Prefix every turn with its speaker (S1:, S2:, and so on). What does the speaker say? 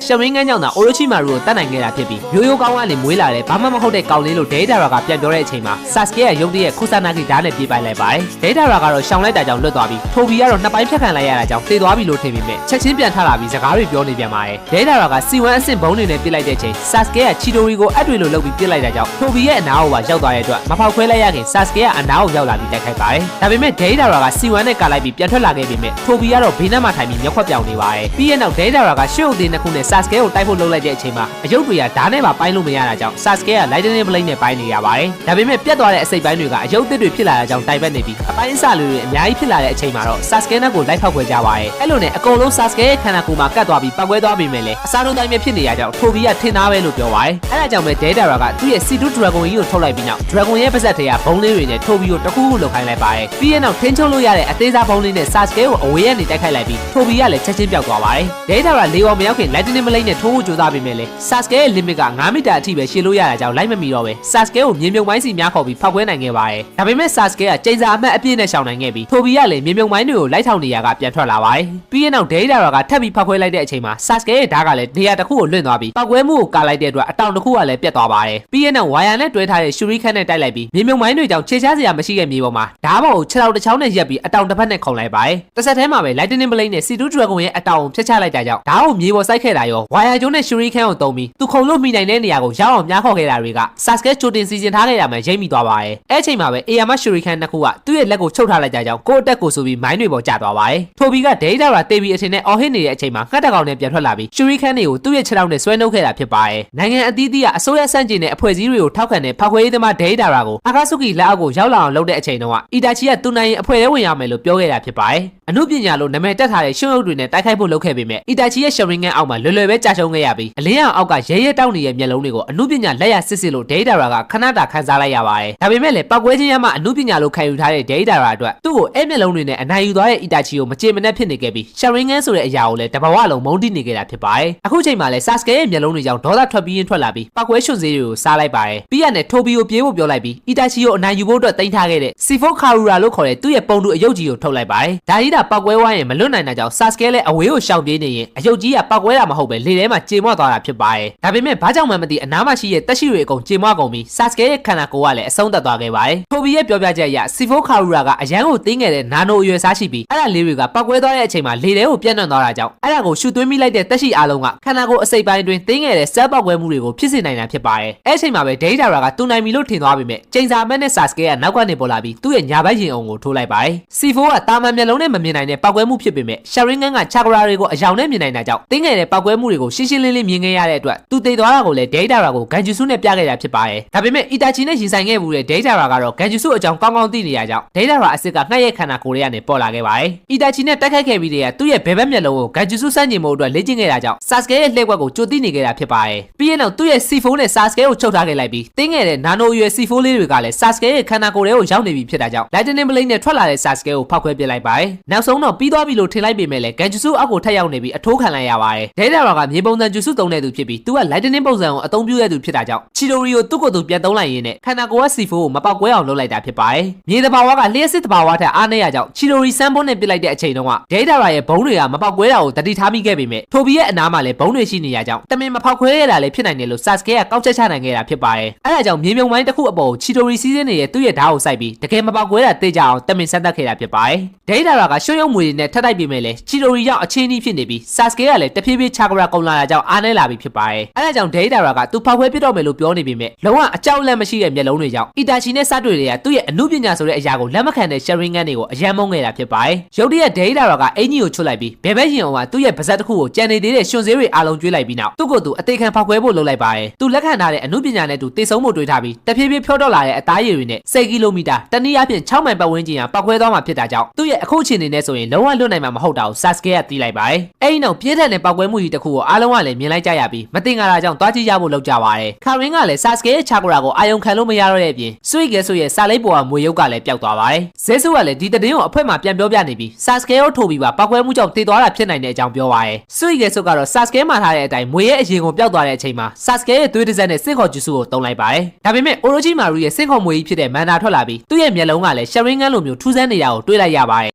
S1: ရှမင်းငန်းကြောင့်သာအိုရိုချီမာရူကိုတတ်နိုင်ခဲ့တာဖြစ်ပြီးရိုးရိုးကောင်းကနေမွေးလာတဲ့ဘာမှမဟုတ်တဲ့ကောင်လေးလို့ဒေးတာရာကပြန်ပြောတဲ့အချိန်မှာဆာစကေရဲ့ရုပ်တရက်ခုဆာနာဂီဓာတ်နဲ့ပြေးပိုင်လိုက်ပါတယ်ဒေးတာရာကတော့ရှောင်လိုက်တာကြောင့်လွတ်သွားပြီးထိုဘီကတော့နှစ်ပိုင်းဖြတ်ခံလိုက်ရတာကြောင့်သေသွားပြီလို့ထင်ပေမဲ့ချက်ချင်းပြန်ထလာပြီးစကားတွေပြောနေပြန်ပါတယ်ဒေးတာရာကစီဝမ်အဆင့်ဘုံတွေနဲ့ပြစ်လိုက်တဲ့အချိန်ဆာစကေကချီတိုရီကိုအပ်တွေလိုလုပ်ပြီးပြစ်လိုက်တာကြောင့်ထိုဘီရဲ့အနာကိုပါရောက်သွားတဲ့အတွက်မဖောက်ခွဲလိုက်ရခင်ဆာစကေကအနာကိုရောက်လာပြီးတိုက်ခိုက်ပါတယ်ဒါပေမဲ့ဒေးတာရာကစီဝမ်နဲ့ကာလိုက်ပြီးပြန်ထွက်လာခဲ့ပေမဲ့ထိုဘီကတော့ဘေးနားမှာထိုင်ပြီးမျက်ခွက်ပြောင်နေပါတယ်ပြီးရဲ့နောက်ဒေးတာရာကရှေ့ုပ်သေးနှစ်ခုနဲ့ဆာစကေကိုတိုက်ဖို့လုပ်လိုက်တဲ့အချိန်မှာအယုတ်တွေကဓာတ်နဲ့ပါပိုင်းလို့မရတာကြောင့်ဆာစကေကလိုက်တင်းဘလိတ်နဲ့ပိုင်းနေရပါတယ်ဒါပေမဲ့ပြတ်သွားတဲ့အစိပ်ပိုင်းတွေကအယုတ်သစ်တွေဖြစ်လာတဲ့ကြောင့်တိုင်ပတ်နေပြီးအပိုင်းအစလူတွေအများကြီးဖြစ်လာတဲ့အချိန်မှာတော့ဆာစကေနဲ့ကိုလိုက်ထောက်ခွဲကြပါတယ်အဲ့လိုနဲ့အကုန်လုံးဆာစကေရဲ့ခန္ဓာကိုယ်မှာကတ်သွားပြီးပောက်ကွဲသွားပြီမဲ့လေအစားလုံးတိုင်းပဲဖြစ်နေရကြောင်းထိုဘီကထင်သားပဲလို့ပြောပါတယ်အဲ့ဒါကြောင့်ပဲဒေးတာရာကသူ့ရဲ့ C2 Dragon ကြီးကိုထုတ်လိုက်ပြီးနောက် Dragon ရဲ့ပါဇက်တွေကဘုံလေးတွေနဲ့ထိုဘီကိုတခုခုလုတ်ခိုင်းလိုက်ပါတယ်ပြီးရဲ့နောက်ထင်းချုံလို့ရတဲ့အသေးစားဘုံလေးနဲ့ဆာစကေကိုအဝေးကနေတိုက်ခိုက်လိုက်ပြီးထိုဘီကလည်းချက်ချင်းပျောက်သွားပါတယ်ဒေးတာရာလေးပေါ်မရောက်ခင်လိုက်တင်းဘလိတ်နဲ့ထိုးဖို့ကြိုးစားပြီးမဲ့လေဆာစကေရဲ့ limit က9မီတာအထိပဲရှည်လို့ရတာကြောင့်လိုက်မမီတော့ပဲဆာစကေကိုမြေမြုံမိုင်းစီများခေါ်ပြီးဖောက်ခွဲနိုင်ခဲ့ပါတယ်ဒါပေမဲ့ဆာစကေကကျိန်စာအမှတ်အပြည့်နဲ့ရှောင်နိုင်ခဲ့ပြီးထိုဘီကလည်းမြေမြုံမိုင်းတွေကိုလိုက်ထောင်နေရကပြန်ထွက်လာပါတယ်ပြီးရဲ့နောက်ဒေးတာရာကထပ်ပြီးဖောက်ခွဲလိုက်တဲ့အချိန်မှာဆာစကေရဲ့ဓာတ်ကလည်းနေရာတစ်ခုကိုလွင့်သွားပြီးပောက်ကွဲမှုကိုကာလိုက်တဲ့အတွက်အတောင်တစ်ခုကလည်းပြတ်သွားပါတယ်ပြီးရဲ့နောက်ဝါယာနဲ့တွဲထားတဲ့ရှူရီခန့်နဲ့တိုက်လိုက်ပြီးမြေမြုံမိုင်းတွေကြောင့်ခြေချစရာမရှိတဲ့မြေပေါ်မှာဓာတ်ပေါ်ကိုခြေထောက်တစ်ချောင်းနဲ့ရက်ပြီးအတောင်တစ်ဖက်နဲ့ခုန်လိုက်ပါတယ်တစ်ဆက်တည်းမှာပဲ Lightning Blade နဲ့ C2 Dragon ရဲ့အတောင်ကိုဖျက်ချလိုက်တာကြောင့်ဓာတ်ကိုမြေပေါ်စိုက်ခဲ့တာရောဝါယာကျိုးနဲ့ရှူရီခန့်ကိုတုံးပြီးသူခုန်လို့မိနိုင်တဲ့နေရာကိုရောက်အောင်များခေါ်ခဲ့တာတွေကဆာစကေချိုတင်စီစဉ်ထားခဲ့ရမှရိမ့်မိသွားပါတယ်အဲ့ချိန်မှာပဲအေယာမရှူရီခန့်နှစ်ခုကသူ့ရဲ့လက်ကိုချုပ်ထားလိုက်ကြကြောင်းကိုယ့်အတက်ကိုဆိုပြီးမိုင်းတွေပေါ်ကျသွားပါတယ်ထိုဘီကဒေးတာရာတေဘီအထင်နဲ့အော်ဟစ်နေတဲ့အချိန်မှာငှက်တကောင်နဲ့ပြန်ထွက်လာပြီးရှူရီခန့်တွေကိုသူ့ရဲ့ခြေထောက်နဲ့ဆွဲနှုတ်ခဲ့တာဖြစ်ပါတယ်နိုင်ငံအသီးသီးကအစိုးရစန့်ကျင်တဲ့အဖွဲ့အစည်းတွေကိုထောက်ခံတဲ့ဖောက်ခွဲရေးသမားဒေးတာရာကိုအာကာဆုကီလက်အောက်ကိုရောက်လာအောင်လုပ်တဲ့အချိန်တုန်းကအီတာချီကသူနိုင်ရင်အဖွဲ့ထဲဝင်ရမယ်လို့ပြောခဲ့တာဖြစ်ပါတယ်အမှုပညာလို့နာမည်တက်ထားတဲ့ရှုံရုပ်တွေနဲ့တိုက်ခိုက်ဖို့လုပ်ခဲ့ပေမဲ့အီတာချီရဲ့ရှယ်ရင်ငန်းအောက်မှာလွယ်လွယ်ပဲကြာရှုံးခဲ့ရပြီးအလင်းအောင်အောက်ကရဲရဲတောက်နေတဲ့မျက်လုံးတွေကိုအမှုပညာလက်ရစစ်စစ်လို့ဒေးတာရာကခဏတာခန်းစားလိုက်ရပါတယ်ဒါပေမဲ့လည်းပောက်ကွဲခြင်းရမှအမှုပညာလို့ခံယူထားတဲ့ဒေးတာရာအတွက်သူ့ကိုအဲ့မျက်လုံးတွေနဲ့အနိုင်ယူသွားတဲ့အီတာချီကိုမကြေမနက်ဖြစ်နေခဲ့ပြီးရှယ်ရင်ငန်းဆိုတဲ့အရာကိုလည်းတဘဝလုံးမုန်းတိနေခဲ့တာဖြစ်ပါတယ်အခုချိန်မှာလည်းဆာစကေရဲ့မျက်လုံးတွေကြောင့်ဒေါသထွက်ပြီးရင်ထွက်လာပြီးပောက်ကွဲရွှွန်စေးတွေကိုစားလိုက်ပါတယ်ပြီးရနဲ့ထိုဘီကိုပြေးဖို့ပြောလိုက်ပြီးအီတာချီကိုအနိုင်ယူဖို့အတွက်တင်ထားခဲ့တဲ့စီဖိုခါရူရာလို့ခေါ်တဲ့သူ့ရဲ့ပုံတူအယုတ်ကြီးကိုထုတ်လိုက်ပါတယ်ဒါကြီးတာပောက်ကွဲဝိုင်းရင်မလွတ်နိုင်တာကြောင့်ဆာစကေလည်းအဝေးကိုရှောင်ပြေးနေရင်အယုတ်ကြီးကပောက်ကွဲတာမဟုတ်ပဲလေထဲမှာကြေမွသွားတာဖြစ်ပါတယ်ဒါပေမဲ့ဘာကြောင့်မှမသိအနားမှာရှိတဲ့တက်ရှိတွေအကုန်ကြေမွကုန်ပြီးဆာစကေရဲ့ခန္ဓာကိုယ်ကလည်းအဆုံးသတ်သွားခဲ့ပါတယ်ထိုဘီရဲ့ပြောပြချက်အရစီဖိုခါရူရာကအရန်ကိုတင်းငယ်တဲ့နာနိုအရွယ်စားရှိပြီးအဲ့ဒါလေးတွေကပောက်ကွဲသွားတဲ့အချိန်မှာလေထဲကိုပြန့်နှံ့သွားတာကြောင့်အဲ့ဒါကိုရှူသွင်းမိလိုက်တဲ့တက်ရှိအားလုံးကခန္ဓာကိုယ်အစိပ်ပိုင်းအတွင်းတင်းငယ်တဲ့ဆဲပောက်ကွဲမှုတွေကိုဖြစ်စေနိုင်တာဖြစ်ပါတယ်အဲ့အချိန်မှာပဲဒေးတာရာကတူနိုင်ပြီလို့ထင်သွားပေမဲ့ကျိန်စာမက်နဲ့ဆာစကေကနောက်ကနေပေါ်လာပြီးသူ့ရဲ့ညာဘက်ရင်အောင်ကိုထိုးလိုက်ပါတယ်စီဖိုကတာမန်မျက်လုံးနဲ့မမြင်နိုင်တဲ့ပောက်ကွဲမှုဖြစ်ပေမဲ့ရှယ်ရင်ငန်းကချာကရာတွေကိုအယောင်နဲ့မြင်နိုင်တာကြောင့်တင်းငယ်တဲ့ပောက်ကွဲမှုတွေကိုရှင်းရှင်းလင်းလင်းမြင်ခဲ့ရတဲ့အတွက်သူတိတ်သွားတာကိုလည်းဒေးတာရာကိုဂန်ဂျူဆုနဲ့ပြခဲ့တာဖြစ်ပါတယ်ဒါပေမဲ့အီတာချီနဲ့ရင်ဆိုင်ခဲ့မှုတဲ့ဒေးတာရာကတော့ဂန်ဂျူဆုအကြောင်းကောင်းကောင်းသိနေရကြောင်းဒေးတာရာအစ်စ်ကငှက်ရဲ့ခန္ဓာကိုယ်ထဲကနေပေါ်လာခဲ့ပါတယ်အီတာချီနဲ့တိုက်ခိုက်ခဲ့ပြီးတဲ့သူ့ရဲ့ဘယ်ဘက်မျက်လုံးကိုဂန်ဂျူဆုစန့်ကျင်မှုအတွက်လေ့ကျင့်ခဲ့တာကြောင့်ဆာစကေရဲ့လှည့်ကွက်ကိုကြိုသိနေခဲ့တာဖြစ်ပါတယ်ပြီးရင်တော့သူ့ရဲ့ C4 နဲ့ဆာစကေကိုချုပ်ထားခဲ့လိုက်ပြီးတင်းငယ်တဲ့နာနိုအရွယ် C4 လေးတွေကလည်းဆာစကေရဲ့ခန္ဓာကိုယ်ထဲကိုရောက်နေပြီဖြစ်တာကြောင့် Lightning Blade နဲ့ထွက်လာတဲ့ဆာစကေကိုဖောက်ခွဲပစ်လိုက်ပါတယ်နောက်ဆုံးတော့ပြီးသွားပြီလို့ထင်လိုက်ပေမဲ့လည်းဂန်ဂျူဆုအောက်ကိုထပ်ရောက်နေပြီးအထိုးခံလိုက်ရပါတယ်ဒေးတာရာကမြေပုံစံဂျူဆုသုံးတဲ့သူဖြစ်ပြီးသူက Lightning ပုံစံကိုအသုံးပြုတဲ့သူဖြစ်တာကြောင့်ချီတိုရီကိုသူ့ကိုယ်သူပြန်သုံးလိုက်ရင်းနဲ့ခန္ဓာကိုယ်က C4 ကိုမပေါက်ကွဲအောင်လုပ်လိုက်တာဖြစ်ပါတယ်မြေတဘာဝကလျှက်စစ်တဘာဝထက်အားနည်းရကြောင့်ချီတိုရီစမ်းပုံးနဲ့ပစ်လိုက်တဲ့အချိန်တုန်းကဒေးတာရာရဲ့ဘုံတွေကမပေါက်ကွဲတာကိုတတိထားမိခဲ့ပေမဲ့ထိုဘီရဲ့အနားမှာလည်းဘုံတွေရှိနေရကြောင်းတမင်မဖောက်ခွဲရတာလည်းဖြစ်နိုင်တယ်လို့ဆာစကေကကောက်ချက်ချနိုင်ခဲ့တာဖြစ်ပါတယ်အဲဒါကြောင့်မြေမြုံမိုင်းတစ်ခုအပေါ်ချီတိုရီစီးစင်းနေတဲ့သူ့ရဲ့ဓာတ်ကိုစိုက်ပြီးတကယ်မပေါက်ကွဲတာသိကြအောင်တမင်ဆက်သက်ခဲ့တာဖြစ်ပါတယ်ဒေးတာရာကရွှွှရုံမွေတွေနဲ့ထပ်တိုက်ပြီးမဲ့လည်းချီတိုရီရောက်အချင်းကြီးဖြစ်နေပြီးဆာစကေကလည်းတဖြည်းဖြည်းချာကရာကုန်လာတာကြောင့်အားနည်းလာပြီဖြစ်ပါတယ်အဲဒါကြောင့်ဒေးတာရာကသူဖောက်ခွဲပြတော့မယ်လို့ပြောနေပေမဲ့လုံးဝအကြောက်လက်မရှိတဲ့မျက်လုံးတွေကြောင့်အီတာချီနဲ့စတွေ့တွေကသူ့ရဲ့အမှုပညာဆိုတဲ့အရာကိုလက်မခံတဲ့ရှယ်ရင်ငန်းတွေကိုအယမ်းမုန်းခဲ့တာဖြစ်ပါတယ်ရုတ်တရက်ဒေးတာရာကအင်ကြီးကိုချွတ်လိုက်ပြီးဘယ်ဘက်ရင်အောင်ကသူ့ရဲ့ပါဇက်တစ်ခုကိုကြံနေသေးတဲ့ရွှွန်စေးတွေအားလုံးကျွေးလိုက်ပြီးနောက်သူ့ကိုယ်သူအသေးခံဖောက်ခွဲဖို့လုပ်လိုက်ပါတယ်သူလက်ခံထားတဲ့အမှုပညာနဲ့သူတေဆုံးဖို့တွေးထားပြီးတဖြည်းဖြည်းဖြောတော့လာတဲ့အသားရည်တွေနဲ့10ကီလိုမီတာတနည်းအားဖြင့်6မိုင်ပတ်ဝန်းကျင်ကပောက်ခွဲသွားမှာဖြစ်တာကြောင့်သူ့ရဲ့အခုအခြေအနေနဲ့ဆိုရင်လုံးဝလွတ်နိုင်မှာမဟုတ်တာကိုဆာစကေကသိလိုက်ပါတယ်အဲဒီနောက်ပြင်းထန်တဲ့ပောက်ကွဲမှုကြီးတစ်ခုကိုအားလုံးကလည်းမြင်လိုက်ကြရပြီးမတင်ကားတာကြောင့်တွားကြည့်ရဖို့လုပ်ကြပါတယ်ခါရင်းကလည်းဆာစကေရဲ့ချာကရာကိုအာယုံခံလို့မရတော့တဲ့အပြင်ဆွေကဲဆိုရဲ့စာလိပ်ပေါ်ကမွေရုပ်ကလည်းပျောက်သွားပါတယ်ဇဲဆုကလည်းဒီတည်င်းကိုအဖွဲမှာပြန်ပြောပြနေပြီးဆာစကေကိုထိုးပြီးပါပောက်ကွဲမှုကြောင့်တည်သွားတာဖြစ်နိုင်တဲ့အကြောင်းပြောပါတယ်ဆွေကဲဆိုကတော့ဆာစကေမှာထားတဲ့အတိုင်းမွေရဲ့အရင်ကိုပျောက်သွားတဲ့အချိန်မှာဆာစကေရဲ့သွေးတစ်စက်နဲ့စင့်ခေါ်ဂျူဆုကိုတုံးလိုက်ပါတယ်ဒါပေမဲ့အိုရိုချီမာရူရဲ့စင့်ခေါ်မွေကြီးဖြစ်တဲ့မန်နာထွက်လာပြီးသူ့ရဲ့မျက်လုံးကလည်းရှယ်ရင်ငန်းလိုမျိုးထူးဆန်းနေတာကိုတွေ့လိုက်ရပါတယ်